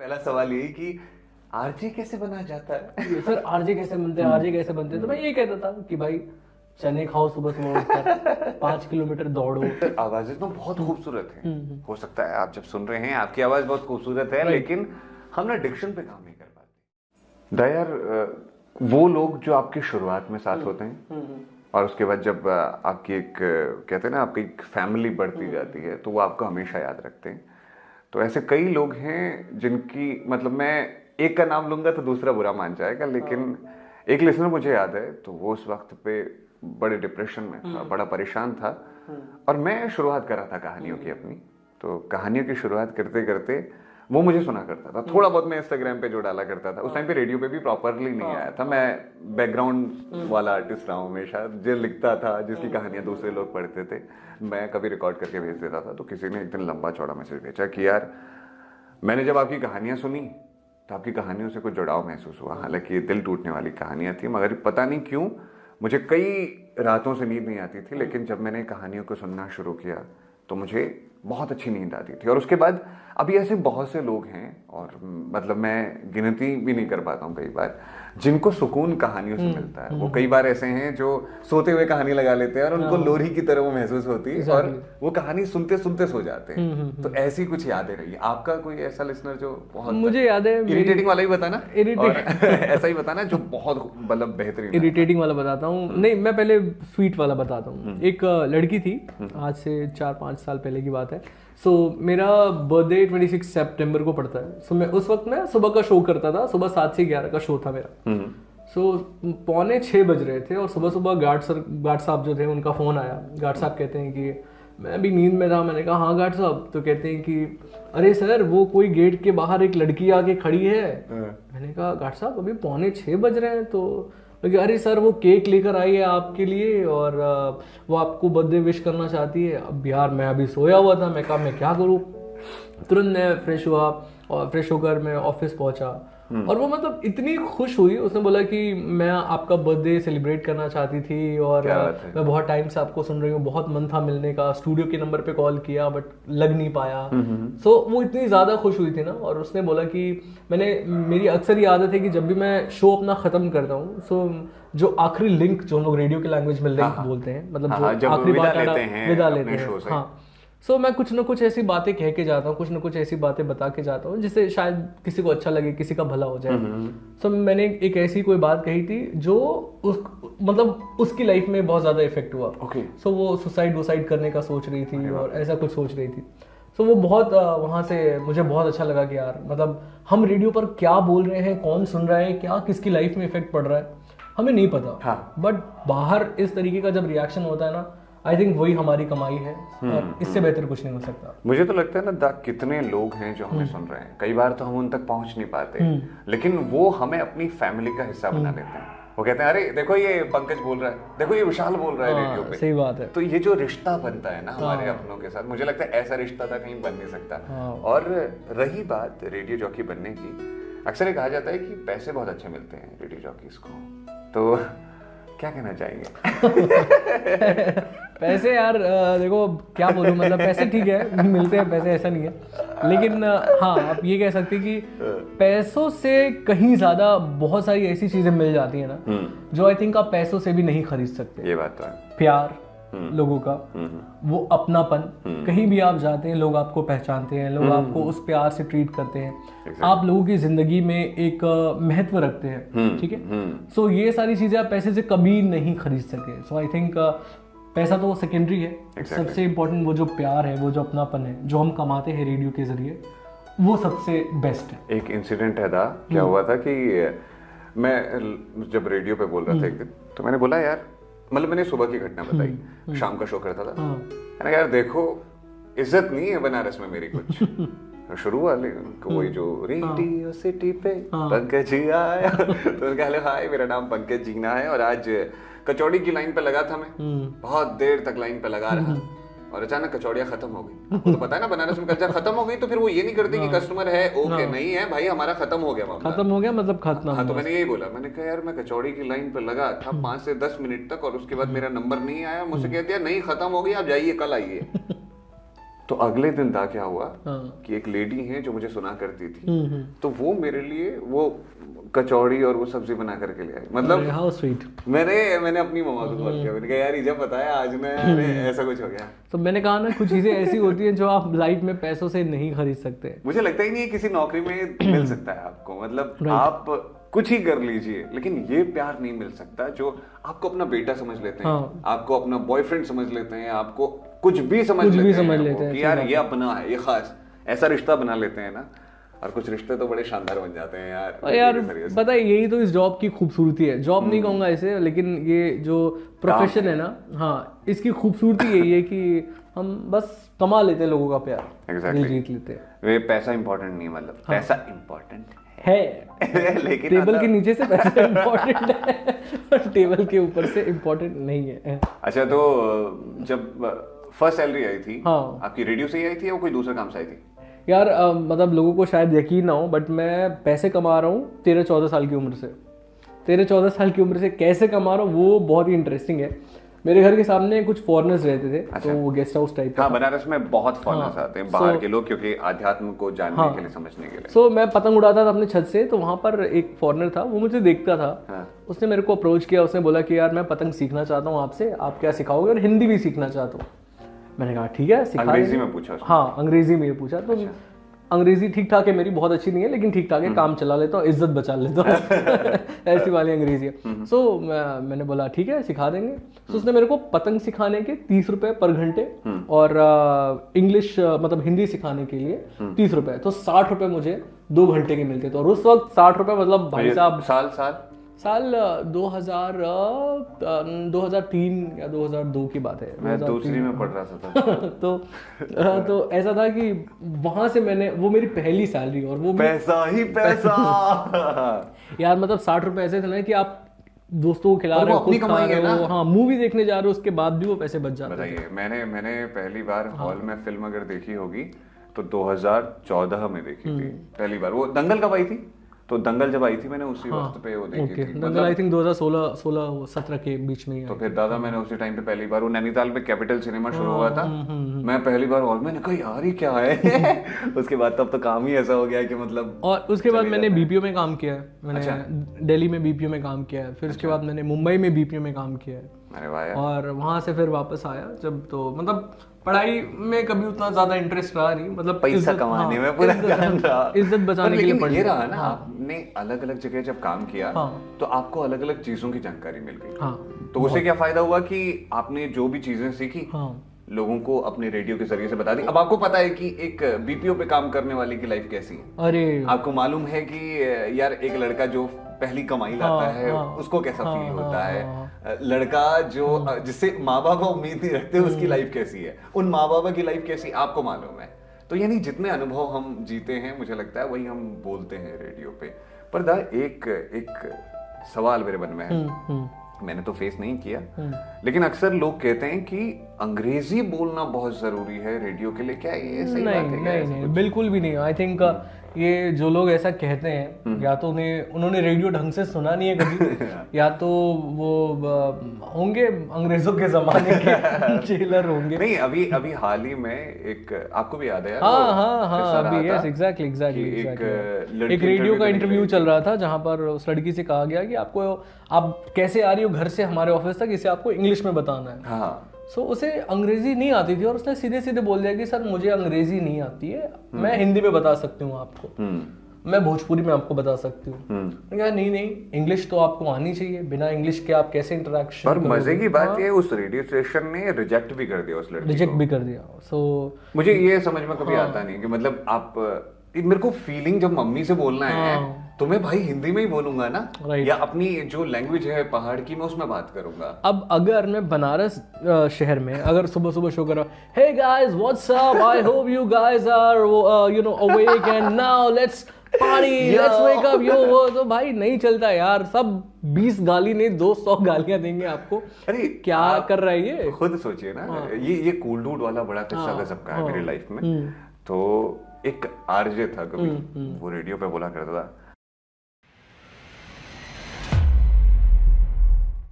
पहला सवाल यही कि आरजे कैसे बना जाता है? सर आरजे कैसे बनते हैं, आरजे कैसे बनते हैं? तो मैं ये कहता था कि भाई चने खाओ सुबह सुबह उठकर, 5 किलोमीटर दौड़ो। आवाजें तो बहुत खूबसूरत हैं। हो सकता है आप जब सुन रहे हैं आपकी आवाज बहुत खूबसूरत है, लेकिन हम ना डिक्शन पे काम नहीं कर पाते। दयार, वो लोग जो आपकी शुरुआत में साथ होते हैं और उसके बाद जब आपकी एक कहते हैं ना आपकी एक फैमिली बढ़ती जाती है, तो वो आपको हमेशा याद रखते हैं। तो ऐसे कई लोग हैं जिनकी मतलब मैं एक का नाम लूंगा तो दूसरा बुरा मान जाएगा, लेकिन एक लिसनर मुझे याद है, तो वो उस वक्त पे बड़े डिप्रेशन में था, बड़ा परेशान था, और मैं शुरुआत कर रहा था कहानियों की अपनी। तो कहानियों की शुरुआत करते करते वो मुझे सुना करता था। थोड़ा बहुत मैं इंस्टाग्राम पे जो डाला करता था, उस टाइम पे रेडियो पे भी प्रॉपरली नहीं आया था। मैं बैकग्राउंड वाला आर्टिस्ट रहा हूँ हमेशा, जो लिखता था, जिसकी कहानियां दूसरे लोग पढ़ते थे, मैं कभी रिकॉर्ड करके भेज देता था। तो किसी ने एक दिन लंबा चौड़ा मैसेज भेजा कि यार मैंने जब आपकी कहानियां सुनी तो आपकी कहानियों से कुछ जुड़ाव महसूस हुआ। हालांकि ये दिल टूटने वाली कहानियां थी, मगर पता नहीं क्यों मुझे कई रातों से नींद नहीं आती थी, लेकिन जब मैंने कहानियों को सुनना शुरू किया तो मुझे बहुत अच्छी नींद आती थी। और उसके बाद अभी ऐसे बहुत से लोग हैं, और मतलब मैं गिनती भी नहीं कर पाता हूँ कई बार, जिनको सुकून कहानियों से मिलता है। वो कई बार ऐसे हैं जो सोते हुए कहानी लगा लेते हैं और उनको लोरी की तरह वो महसूस होती है, और वो कहानी सुनते सुनते सो जाते हैं। तो ऐसी कुछ यादें रही। आपका कोई ऐसा लिसनर जो बहुत, मुझे याद है, इरिटेटिंग वाला ही बताना, और ऐसा ही बताना जो बहुत मतलब बेहतरीन। इरिटेटिंग वाला बताता हूँ, नहीं मैं पहले स्वीट वाला बताता हूँ। एक लड़की थी, आज से 4-5 साल पहले की बात है। सो मेरा बर्थडे 26 सितंबर को पड़ता है। सो मैं उस वक्त मैं सुबह का शो करता था, सुबह 7 से 11 का शो था मेरा। सो 5:45 बज रहे थे, और सुबह सुबह गार्ड साहब जो थे उनका फ़ोन आया। गार्ड साहब कहते हैं कि मैं अभी नींद में था। मैंने कहा हाँ गार्ड साहब। तो कहते हैं कि अरे सर वो कोई गेट के बाहर एक लड़की आके खड़ी है। मैंने कहा गार्ड साहब अभी 5:45 बज रहे हैं। तो अरे सर वो केक लेकर आई है आपके लिए, और वो आपको बर्थडे विश करना चाहती है। अब यार मैं अभी सोया हुआ था, मैं कहा मैं क्या करूँ। तुरंत मैं फ्रेश हुआ, और फ्रेश होकर मैं ऑफिस पहुंचा, और वो मतलब इतनी खुश हुई। उसने बोला कि मैं आपका बर्थडे सेलिब्रेट करना चाहती थी, और मैं बहुत टाइम से आपको सुन रही हूँ, बहुत मन था मिलने का, स्टूडियो के नंबर पे कॉल किया बट लग नहीं पाया। सो वो इतनी ज़्यादा खुश हुई थी ना। और उसने बोला कि मेरी अक्सर ये आदत है कि जब भी मैं शो अपना ख़त्म करता हूँ, सो जो आखिरी लिंक जो हम लोग रेडियो के लैंग्वेज में लिंक बोलते हैं, मतलब जो आखिरी बात विदा लेते हैं, हाँ। सो मैं कुछ ना कुछ ऐसी बातें कह के जाता हूँ, कुछ ना कुछ ऐसी बातें बता के जाता हूँ जिससे शायद किसी को अच्छा लगे, किसी का भला हो जाए। सो मैंने एक ऐसी कोई बात कही थी जो मतलब उसकी लाइफ में बहुत ज़्यादा इफेक्ट हुआ। सो वो सुसाइड करने का सोच रही थी, और ऐसा कुछ सोच रही थी। सो वो बहुत वहाँ से मुझे बहुत अच्छा लगा कि यार मतलब हम रेडियो पर क्या बोल रहे हैं, कौन सुन रहा है, क्या किसकी लाइफ में इफेक्ट पड़ रहा है, हमें नहीं पता। बट बाहर इस तरीके का जब रिएक्शन होता है ना, आई थिंक वही हमारी कमाई है, और इससे बेहतर कुछ नहीं हो सकता। मुझे तो लगता है ना कितने लोग हैं जो हमें सुन रहे हैं, कई बार तो हम उन तक पहुंच नहीं पाते, लेकिन वो हमें अपनी फैमिली का हिस्सा बना लेते हैं। वो कहते हैं अरे देखो ये पंकज बोल रहा है, देखो ये विशाल बोल रहा है रेडियो पे। सही बात है। तो ये जो रिश्ता बनता है ना हमारे अपनों के साथ, मुझे लगता है ऐसा रिश्ता था कहीं बन नहीं सकता। और रही बात रेडियो जॉकी बनने की, अक्सर ये कहा जाता है कि पैसे बहुत अच्छे मिलते हैं रेडियो जॉकीज को, तो क्या कहना चाहेंगे? पैसे यार देखो क्या बोलूं, मतलब पैसे ठीक है मिलते हैं, पैसे ऐसा नहीं है, लेकिन हाँ आप ये कह सकते हैं कि पैसों से कहीं ज्यादा बहुत सारी ऐसी चीजें मिल जाती है ना जो आई थिंक आप पैसों से भी नहीं खरीद सकते। ये बात तो है। प्यार लोगों का, वो अपनापन, कहीं भी आप जाते हैं लोग आपको पहचानते हैं, लोग आपको उस प्यार से ट्रीट करते हैं, आप लोगों की जिंदगी में एक महत्व रखते हैं, ठीक है। सो ये सारी चीजें आप पैसे से कभी नहीं खरीद सके। सो आई थिंक पैसा तो सेकेंडरी है, सबसे इम्पोर्टेंट वो जो प्यार है, वो जो अपनापन है जो हम कमाते हैं रेडियो के जरिए, वो सबसे बेस्ट है। एक इंसिडेंट है था, क्या हुआ था कि मैं जब रेडियो पे बोल रहा था एक दिन, तो मैंने बोला यार, मतलब मैंने सुबह की घटना बताई, शाम का शो करता था, मैंने कहा यार देखो इज्जत नहीं है बनारस में मेरी कुछ। शुरू वाले वही जो रेडियो सिटी पे पंकज जी आया, तो उनका हेलो हाय मेरा नाम पंकज जीना है, और आज कचौड़ी की लाइन पे लगा था मैं, बहुत देर तक लाइन पे लगा रहा, और अचानक कचौड़ियाँ खत्म हो गई। आपको तो पता है ना बनारस में कल्चर, खत्म हो गई तो फिर वो ये नहीं करते कि कस्टमर है ओके नहीं है भाई, हमारा खत्म हो गया मामला, खत्म हो गया मतलब खत्म। हाँ, तो मैंने यही बोला, मैंने कहा यार मैं कचौड़ी की लाइन पे लगा था 5 से 10 मिनट तक, और उसके बाद मेरा नंबर नहीं आया, मुझसे कह दिया नहीं खत्म हो गई आप जाइए कल आइए। तो अगले दिन था क्या हुआ कि एक लेडी है जो मुझे सुना करती थी, तो वो मेरे लिए वो कचौड़ी और वो सब्जी बना करके ले आई। मतलब हाउ स्वीट। मैंने अपनी मम्मा को कॉल किया, मैंने कहा यार इजा पता है आज मैं ऐसा कुछ हो गया। तो मैंने कहा ना कुछ चीजें ऐसी होती हैं जो आप लाइफ में पैसों से नहीं खरीद सकते। मुझे लगता ही नहीं है किसी नौकरी में मिल सकता है आपको, मतलब आप कुछ ही कर लीजिए लेकिन ये प्यार नहीं मिल सकता जो आपको अपना बेटा समझ लेते हैं, आपको अपना बॉयफ्रेंड समझ लेते हैं, आपको कुछ भी समझ लेते हैं कि यार ये अपना है, ये खास, ऐसा रिश्ता बना लेते हैं ना। और कुछ रिश्ते तो बड़े शानदार बन जाते हैं यार पता है यही तो इस जॉब की खूबसूरती है। जॉब नहीं कहूंगा इसे, लेकिन ये जो प्रोफेशन है ना, हाँ, इसकी खूबसूरती यही है कि हम बस कमा लेते हैं लोगों का प्यार, Exactly. जीत लेते हैं। वे पैसा इंपॉर्टेंट नहीं, मतलब पैसा इंपॉर्टेंट है लेकिन टेबल के नीचे से पैसा इम्पोर्टेंट है और टेबल के ऊपर से इम्पोर्टेंट नहीं है। अच्छा, तो जब फर्स्ट सैलरी आई थी, हाँ, आपकी रेडियो से ही आई थी या कोई दूसरे काम से आई थी? यार मतलब लोगों को शायद यकीन ना हो, बट मैं पैसे कमा रहा हूँ 13-14 साल की उम्र से। 13-14 साल की उम्र से कैसे कमा रहा हूँ वो बहुत ही इंटरेस्टिंग है। मेरे घर के सामने कुछ फॉरेनर्स रहते थे। अच्छा। तो वो गेस्ट हाउस टाइप का। हाँ, बनारस में बहुत फॉरेनर्स आते हैं, बाहर के लोग, क्योंकि आध्यात्म को जानने के लिए, समझने के लिए। सो मैं पतंग उड़ाता था अपने छत से, तो वहाँ पर एक फॉरेनर था, वो मुझे देखता था। उसने मेरे को अप्रोच किया, उसने बोला कि यार मैं पतंग सीखना चाहता हूँ आपसे, आप क्या सिखाओगे, और हिंदी भी सीखना चाहता हूँ। मैंने कहा ठीक है सिखा। अंग्रेजी में पूछा? हाँ, अंग्रेजी में पूछा। तो अंग्रेजी ठीक ठाक है मेरी, बहुत अच्छी नहीं है लेकिन ठीक ठाक है, काम चला लेता हूँ, इज्जत बचा लेता हूँ ऐसी वाली अंग्रेजी है। सो मैंने बोला ठीक है सिखा देंगे। तो उसने मेरे को पतंग सिखाने के 30 रुपए पर घंटे और इंग्लिश मतलब हिंदी सिखाने के लिए 30 रुपए, तो 60 रुपए मुझे 2 घंटे के मिलते थे। और उस वक्त 60 रुपए मतलब भाई साहब साल 2003 या 2002 की बात है। मैं दूसरी में पढ़ रहा था तो ऐसा था कि वहां से मैंने, वो मेरी पहली सैलरी, और वो पैसा ही पैसा यार मतलब 60 रुपए ऐसे थे ना कि आप दोस्तों को खिला रहे हो, खुद खा रहे हो, हाँ, मूवी देखने जा रहे हो, उसके बाद भी वो पैसे बच जाते हैं। बताइए, मैंने पहली बार हॉल में फिल्म अगर देखी होगी तो 2014 में देखी थी पहली बार। वो दंगल कब आई थी? तो दंगल जब आई थी मैंने उसी वक्त पे वो देखी थी। दंगल आई थिंक 2016-17 के बीच में ही। तो फिर दादा मैंने उसी टाइम पे पहली बार, वो नैनीताल में कैपिटल सिनेमा शुरू हुआ था, मैं पहली बार हॉल में, मैंने कहा यार ये क्या है उसके बाद तब तो काम ही ऐसा हो गया कि मतलब। और उसके बाद मैंने बीपीओ में काम किया है, मैंने दिल्ली में बीपीओ में काम किया है, फिर उसके बाद मैंने मुंबई में बीपीओ में काम किया है। अरे वाह। और वहां से फिर वापस आया जब, तो मतलब पढ़ाई में कभी उतना ज्यादा इंटरेस्ट रहा नहीं, मतलब पैसा कमाने में पूरा ध्यान रहा, इज्जत बचाने के लिए पढ़ ये रहा ना। आपने अलग अलग जगह जब काम किया तो आपको अलग अलग चीजों की जानकारी मिल गई। तो उससे क्या फायदा हुआ कि आपने जो भी चीजें सीखी लोगों को अपने रेडियो के जरिए से बता दी। अब आपको पता है कि एक बीपीओ पे काम करने वाले की लाइफ कैसी है। अरे आपको मालूम है कि यार एक लड़का जो पहली कमाई लाता है उसको कैसा फील होता है, लड़का जो जिससे माँ बाप उम्मीद नहीं रखते उसकी लाइफ कैसी है, उन माँ बाप की लाइफ कैसी आपको मालूम है। तो यानी जितने अनुभव हम जीते हैं मुझे लगता है वही हम बोलते हैं रेडियो पे। पर दा एक सवाल मेरे मन में है, मैंने तो फेस नहीं किया लेकिन अक्सर लोग कहते हैं कि अंग्रेजी बोलना बहुत जरूरी है रेडियो के लिए, क्या ये सही बात है? नहीं, बिल्कुल भी नहीं। आई थिंक ये जो लोग ऐसा कहते हैं या तो उन्होंने रेडियो ढंग से सुना नहीं है कभी या तो वो होंगे अंग्रेजों के जमाने के जेलर होंगे। नहीं, अभी हाल ही में एक, आपको भी याद है यार? हाँ, अभी यस एग्जैक्टली एक रेडियो का इंटरव्यू चल रहा था जहां पर उस लड़की से कहा गया कि आप कैसे आ रही हो घर से हमारे ऑफिस तक, इसे आपको इंग्लिश में बताना है। हाँ। सो उसे अंग्रेजी नहीं आती थी और उसने सीधे सीधे बोल दिया कि सर मुझे अंग्रेजी नहीं आती है, मैं हिंदी में बता सकती हूँ आपको, मैं भोजपुरी में आपको बता सकती हूँ। नहीं, इंग्लिश तो आपको आनी चाहिए, बिना इंग्लिश के आप कैसे इंटरेक्शन। और मजे की बात ये उस रेडियो स्टेशन ने रिजेक्ट भी कर दिया उस लड़की को। रिजेक्ट भी कर दिया। सो मुझे ये समझ में कभी आता नहीं कि मतलब आप, मेरे को फीलिंग जब मम्मी से बोलना है तो मैं भाई हिंदी में ही बोलूंगा ना, या अपनी जो लैंग्वेज है पहाड़ की मैं उसमें बात करूंगा। अब अगर मैं बनारस शहर में अगर सुबह सुबह शो कर रहा हूँ, hey guys what's up, I hope you guys are awake and now let's party, let's wake up, वो तो भाई नहीं चलता यार। सब 20 गाली नहीं 200 गालियां देंगे आपको। अरे क्या कर रहा है ये, खुद सोचिए ना। ये कूल डूड वाला बड़ा किस्सा गजब का है मेरी लाइफ में। तो एक आरजे था कभी, वो रेडियो पे बोला करता था,